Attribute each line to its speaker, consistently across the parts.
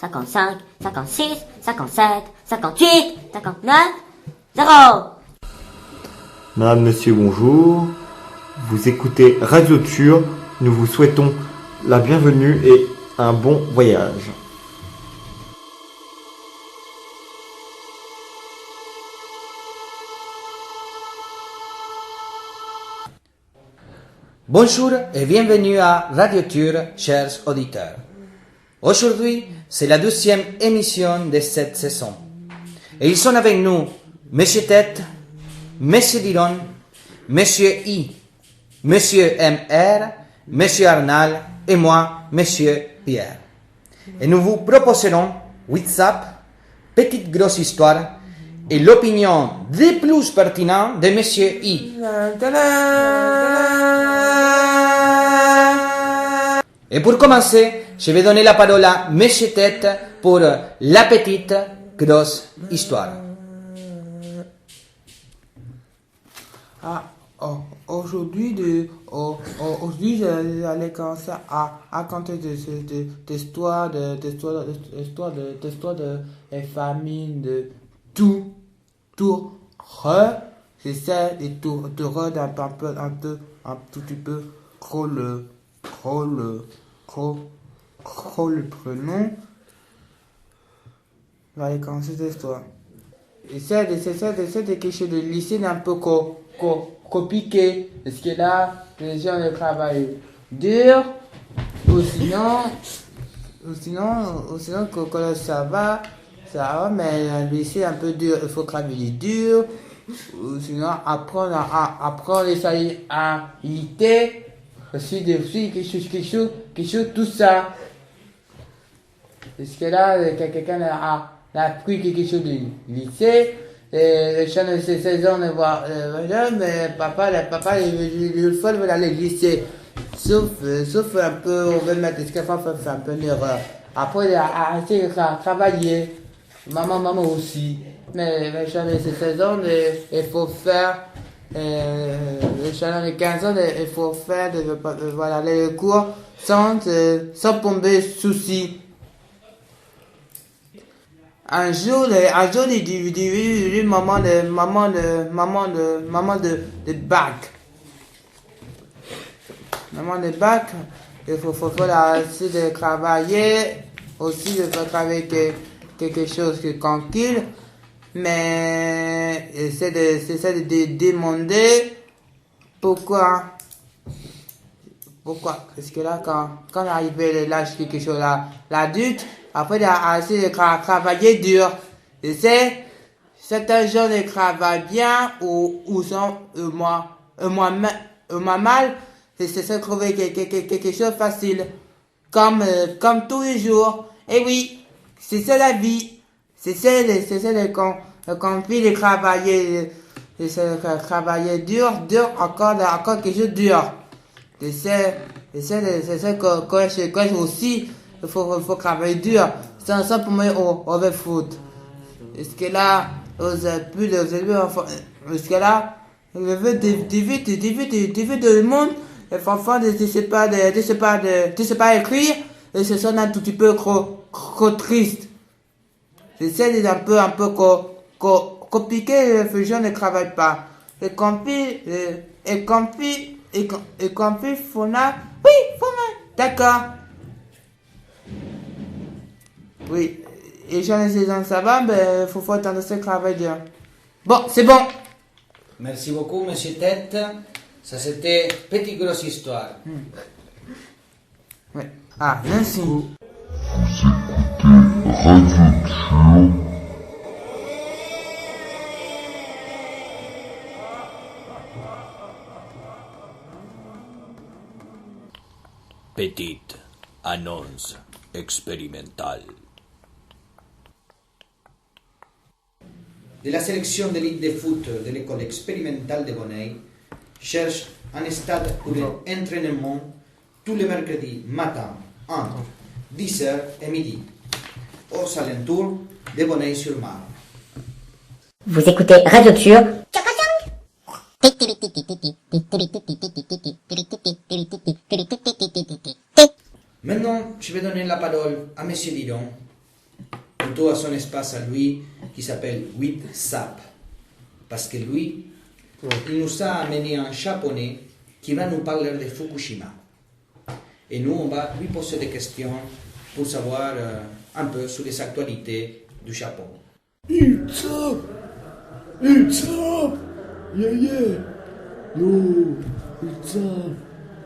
Speaker 1: 55, 56, 57, 58, 59, 0.
Speaker 2: Madame, monsieur, bonjour. Vous écoutez Radio Tur. Nous vous souhaitons la bienvenue et un bon voyage.
Speaker 3: Bonjour et bienvenue à Radio Tur, chers auditeurs. Aujourd'hui, c'est la 12e émission de cette saison. Et ils sont avec nous Monsieur Tête, Monsieur Diron, Monsieur I, Monsieur MR, Monsieur Arnal et moi, Monsieur Pierre. Et nous vous proposerons WhatsApp, Petite Grosse Histoire et l'opinion des plus pertinente de Monsieur I. Et pour commencer, je vais donner la parole à Monsieur Tête pour la petite grosse histoire.
Speaker 4: Aujourd'hui, j'allais commencer à raconter des histoires de familles de tout, j'essaie de tout d'un un tout petit peu trop le prénom. J'allais commencer cette histoire. C'est de quelque chose de lycée un peu compliqué, parce que là, les gens travaillent dur, ou sinon, quand ça va, mais le lycée un peu dur, il faut travailler dur, ou sinon, apprendre les qualités, aussi quelque chose, tout ça. Parce que là, quelqu'un a appris quelque chose du lycée, et le chien de 16 ans ne voit mais papa, il faut aller au lycée. Sauf un peu, on veut mettre ce qu'il faut faire un peu une erreur. Après, il a essayé de travailler. Maman aussi. Mais le chien de 16 ans, il faut faire, le chien de 15 ans, il faut faire, voilà, les cours sans tomber soucis. Un jour, il dit maman de bac. Maman de bac, il faut essayer de travailler, aussi de travailler quelque chose de tranquille, mais c'est de demander pourquoi. Parce que là, quand arrivé l'âge quelque chose l'adulte, après, il a essayé de travailler dur. Et certains gens ne travaillent bien ou sont moins mal. C'est trouver quelque chose de facile. Comme tous les jours. Et oui, c'est ça la vie. C'est ça le conflit de travailler. Travailler dur, encore quelque chose de dur. C'est ça que aussi. Il faut travailler dur. Sans pour moi, on va foutre. Est-ce que là, parce que là, je veux diviser le monde. Les enfants ne savent pas écrire. Et ce sont un tout petit peu trop triste. C'est un peu compliqué. Les gens ne travaillent pas. Et conflit, fauna. Oui, fauna. D'accord. Oui, et j'en ai 16 ans, ça va, mais il faut attendre ce travail dur. Bon, c'est bon.
Speaker 3: Merci beaucoup, Monsieur Tête. Ça, c'était Petite Grosse Histoire.
Speaker 4: Ouais. Ah, merci.
Speaker 5: Vous écoutez Radio Tur.
Speaker 6: Petite annonce expérimentale.
Speaker 3: De la sélection d'élite de foot de l'école expérimentale de Bonneuil cherche un stade pour l'entraînement tous les mercredis matin entre 10h et midi aux alentours de Bonneuil-sur-Marne.
Speaker 1: Vous écoutez Radio Tur.
Speaker 3: Maintenant, je vais donner la parole à M. Diron bientôt à son espace à lui qui s'appelle WITSAP. Parce que lui, il nous a amené un japonais qui va nous parler de Fukushima. Et nous, on va lui poser des questions pour savoir un peu sur les actualités du Japon.
Speaker 7: It's up! It's up! Yeah, yeah! Yo! It's up!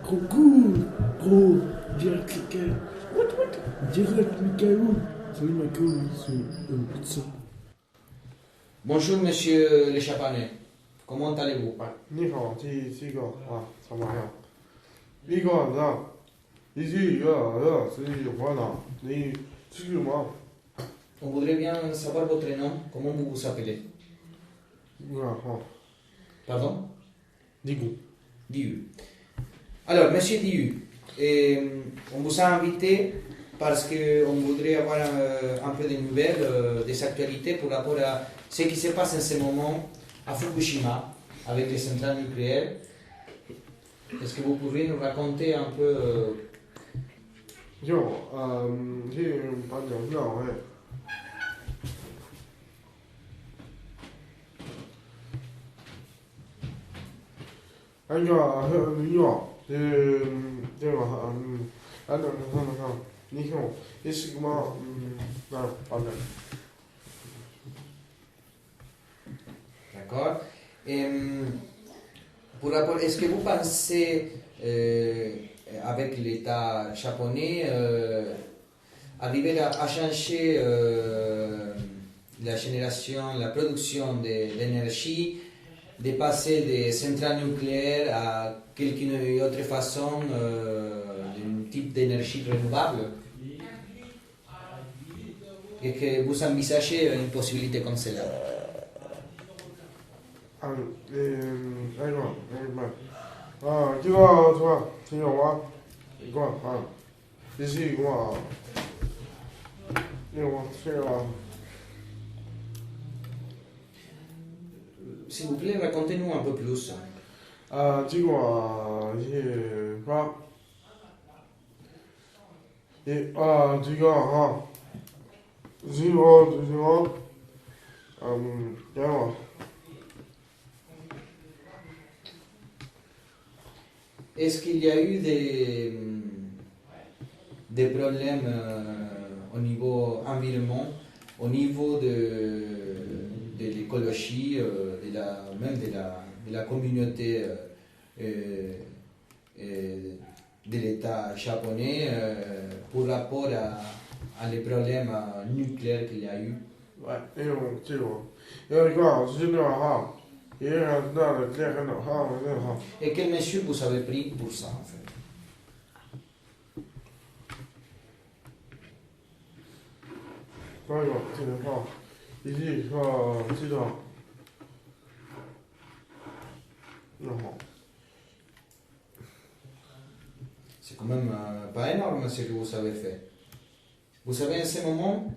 Speaker 7: Trop cool! Gros! Direct Michael! What? Direct Michael! Salut Michael! It's up!
Speaker 3: Bonjour, monsieur le japonais. Comment allez-vous?
Speaker 7: 你好，这个啊，怎么样？这个呢？你这个是我呢？你这个嘛？
Speaker 3: On voudrait bien savoir votre nom. Comment vous vous appelez?
Speaker 7: 啊哈，
Speaker 3: Pardon?
Speaker 7: 你个。
Speaker 3: Diu. Alors, monsieur Diu, on vous a invité parce qu'on voudrait avoir un peu de nouvelles, des actualités par rapport à ce qui se passe en ce moment à Fukushima avec les centrales nucléaires. Est-ce que vous pouvez nous raconter un peu
Speaker 7: 就这把鸟票哎。哎呀，你好，这个看，你看，这是个嘛，那反正。
Speaker 3: D'accord. Est-ce que vous pensez, avec l'État japonais, arriver à changer la génération, la production d'énergie, de passer des centrales nucléaires à quelque autre façon, d'un type d'énergie renouvelable? Et que vous envisagez une possibilité comme celle-là?
Speaker 7: 那个，这个是吧？听懂吗？一个啊，这是一个啊，这个这个。
Speaker 3: S'il vous plaît, racontez-nous un peu plus.
Speaker 7: 这个是吧？这个哈，这个，这个。
Speaker 3: Est-ce qu'il y a eu des problèmes au niveau environnement, au niveau de l'écologie, même de la communauté de l'État japonais pour rapport à les problèmes nucléaires qu'il y a eu?
Speaker 7: Ouais, et这个，有一个是那哈。
Speaker 3: Et quelles mesures vous avez pris pour ça en fait? C'est quand même pas énorme ce que vous avez fait. Vous savez, en ce moment,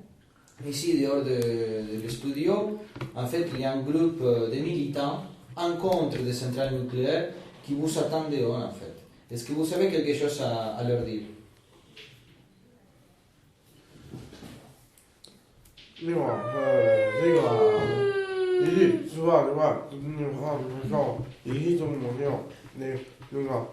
Speaker 3: ici dehors de le studio, en fait, il y a un groupe de militants en contre des centrales nucléaires qui vous attendent dehors, en fait. Est-ce que vous avez quelque chose à leur dire?
Speaker 7: 这个，这个，是吧？是吧？一种没有，那个。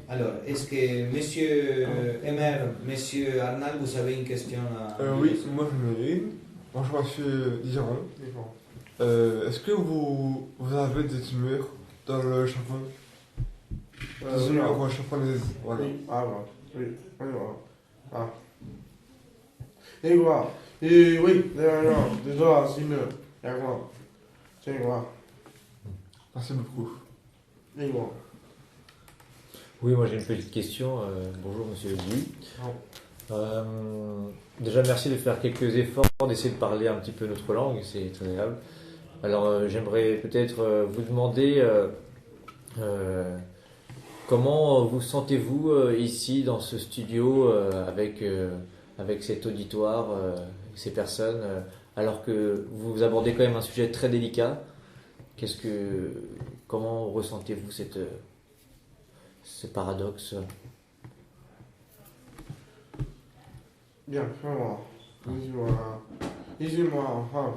Speaker 3: Alors, est-ce que Monsieur Emer, Monsieur Arnal, vous avez une question à
Speaker 8: Oui, moi je me une. Bonjour Monsieur Diron. Est-ce que vous avez des humeurs dans le Japon? Des humeurs japonaises, voilà.
Speaker 7: Oui, oui, ah. Et quoi? Et oui, déjà, c'est une. D'accord. C'est quoi?
Speaker 8: Merci beaucoup.
Speaker 7: Et quoi?
Speaker 9: Oui, moi j'ai une petite question. Bonjour Monsieur Liu. Déjà merci de faire quelques efforts, d'essayer de parler un petit peu notre langue, c'est très agréable. Alors j'aimerais peut-être vous demander comment vous sentez-vous ici dans ce studio avec cet auditoire, avec ces personnes, alors que vous abordez quand même un sujet très délicat. Comment ressentez-vous cette ce paradoxe.
Speaker 7: Bien, fais-moi. Ici-moi, enfin.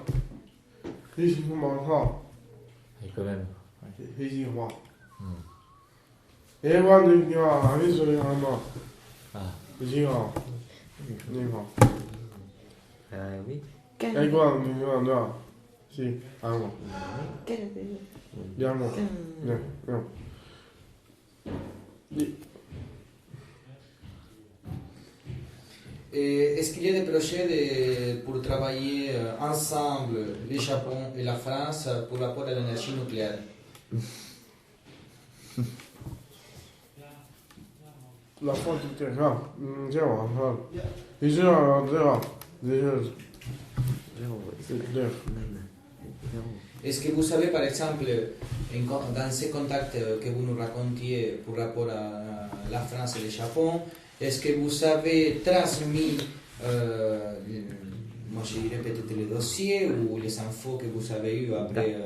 Speaker 7: Ici-moi, enfin.
Speaker 9: Et quand même.
Speaker 7: Ici-moi. Et moi, tu viens, ici-moi.
Speaker 9: Ah.
Speaker 7: Ici-moi. Ici-moi.
Speaker 2: Oui.
Speaker 7: Et quoi, tu viens, là. Si, à moi. Bien, moi. Bien, bien.
Speaker 3: Et est-ce qu'il y a des projets pour travailler ensemble, le Japon et la France, pour rapport à l'énergie nucléaire?
Speaker 7: La France, tu t'es là. C'est bon, ça. Ici, là, c'est là.
Speaker 3: Est-ce que vous savez, par exemple, dans ces contacts que vous nous racontiez pour rapport à la France et le Japon, est-ce que vous avez transmis, moi je dirais peut-être les dossiers ou les infos que vous avez eu après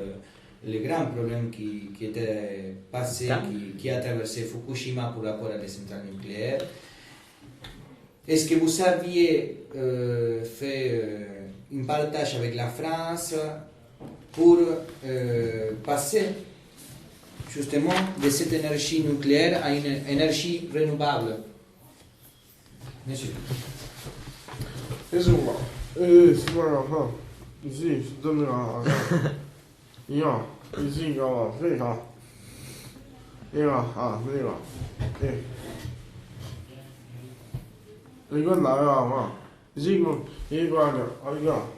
Speaker 3: les grands problèmes qui étaient passés, qui a traversé Fukushima pour rapport à les centrales nucléaires? Est-ce que vous aviez fait un partage avec la France pour passer justement de cette énergie nucléaire à une énergie renouvelable? Monsieur.
Speaker 7: Ici-moi. Ici-moi, enfin. Ici, je donne la. Ici, ici, là, c'est là. Et là, ah, c'est là. Et. 이건 나야 아마 지금 이거 아니야 이거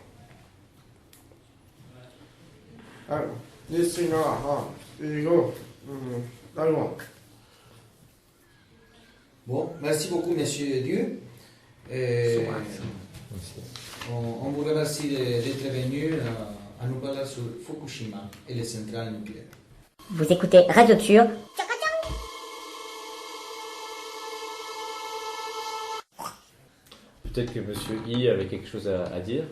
Speaker 7: 아 리스가 이거 아이고.
Speaker 3: Bon, merci beaucoup, monsieur Dieu. On vous remercie d'être venu à nous parler sur Fukushima et les centrales nucléaires.
Speaker 1: Vous écoutez Radio Tur.
Speaker 9: Peut-être que Monsieur I avait quelque chose à dire.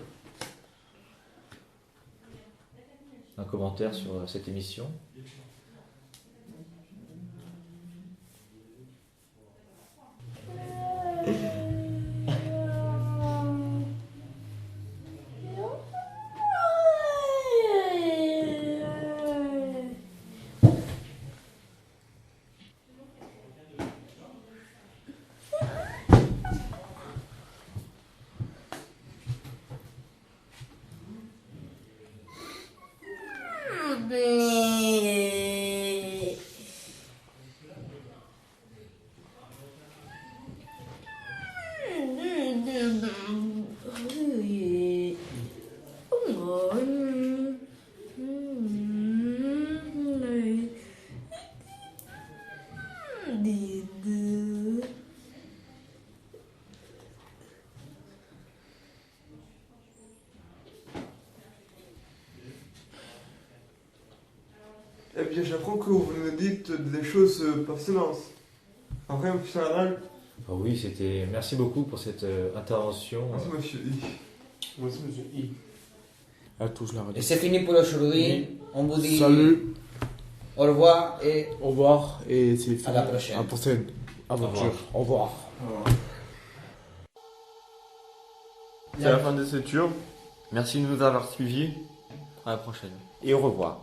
Speaker 9: Un commentaire sur cette émission.
Speaker 8: Eh bien, j'apprends que vous me dites des choses passionnantes. En vrai, monsieur Nadal.
Speaker 9: Ah oui, c'était. Merci beaucoup pour cette intervention.
Speaker 8: Merci, monsieur I.
Speaker 7: Merci, monsieur I. À tous la radio.
Speaker 3: Et c'est fini pour aujourd'hui. On vous dit
Speaker 7: Salut.
Speaker 3: au revoir et
Speaker 7: Au revoir et c'est fini.
Speaker 3: à la prochaine.
Speaker 7: À la prochaine aventure. Au revoir.
Speaker 2: C'est la fin de ce tour. Merci de nous avoir suivis. À la prochaine. Et au revoir.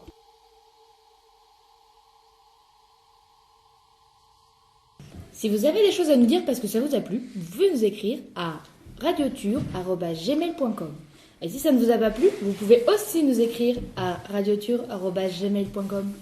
Speaker 10: Si vous avez des choses à nous dire parce que ça vous a plu, vous pouvez nous écrire à radiotur@gmail.com. Et si ça ne vous a pas plu, vous pouvez aussi nous écrire à radiotur@gmail.com.